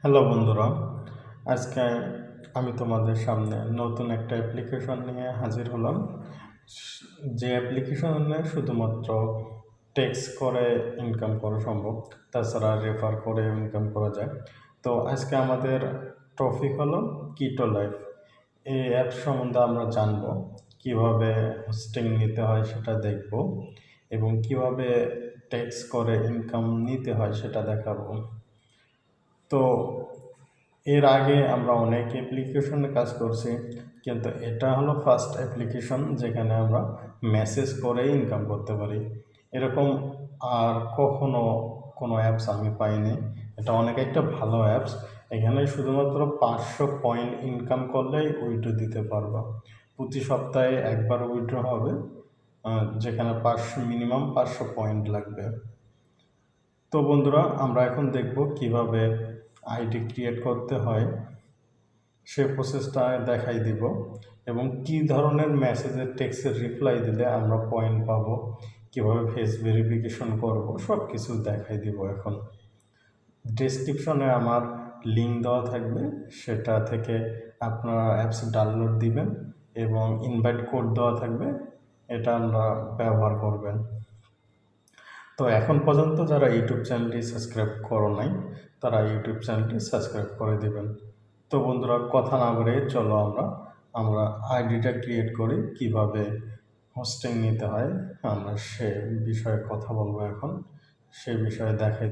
Hello বন্ধুরা, আজকে আমি তোমাদের সামনে নতুন একটা অ্যাপ্লিকেশন নিয়ে হাজির হলাম। যে অ্যাপ্লিকেশনে শুধুমাত্র টেক্সট করে ইনকাম করা সম্ভব, তাছাড়া রেফার করে ইনকাম করা যায়। তো আজকে আমাদের টপিক হলো কিটো লাইফ। এই অ্যাপ সম্বন্ধে আমরা জানব, কিভাবে হোস্টিং নিতে হয় সেটা দেখব, এবং কিভাবে টেক্সট করে ইনকাম নিতে হয় সেটা দেখাবো। তো এর আগে আমরা অনেক অ্যাপ্লিকেশনে কাজ করছি, কিন্তু এটা হলো ফার্স্ট অ্যাপ্লিকেশন যেখানে আমরা মেসেজ করে ইনকাম করতে পারি। এরকম আর কখনো কোনো অ্যাপস আমি পাইনি। এটা অনেক একটা ভালো অ্যাপস। এখানে শুধুমাত্র 500 পয়েন্ট ইনকাম করলেই উইথড্র দিতে পারবা। প্রতি সপ্তাহে একবার উইথড্র হবে, যেখানে মিনিমাম 500 পয়েন্ট লাগবে। তো বন্ধুরা, আমরা এখন দেখব কিভাবে আইডি ক্রিয়েট করতে হয়, সে প্রসেসটা দেখাই দিব, এবং কি ধরনের মেসেজের টেক্সটের রিপ্লাই দিলে আমরা পয়েন্ট পাবো, কিভাবে ফেস ভেরিফিকেশন করব, সব কিছু দেখাই দিব। এখন ডেসক্রিপশনে আমার লিঙ্ক দেওয়া থাকবে, সেটা থেকে আপনারা অ্যাপস ডাউনলোড দিবেন এবং ইনভাইট কোড দেওয়া থাকবে, এটা আমরা ব্যবহার করবেন। তো এখন পর্যন্ত যারা ইউটিউব চ্যানেলটি সাবস্ক্রাইব করো নাই, তারা ইউটিউব চ্যানেলটি সাবস্ক্রাইব করে দেবেন। তো বন্ধুরা, কথা না বলে চলো আমরা আইডিটা ক্রিয়েট করি, কিভাবে হোস্টিং নিতে হয় আমরা সে বিষয়ে কথা বলবো। এখন সে বিষয়ে দেখাই।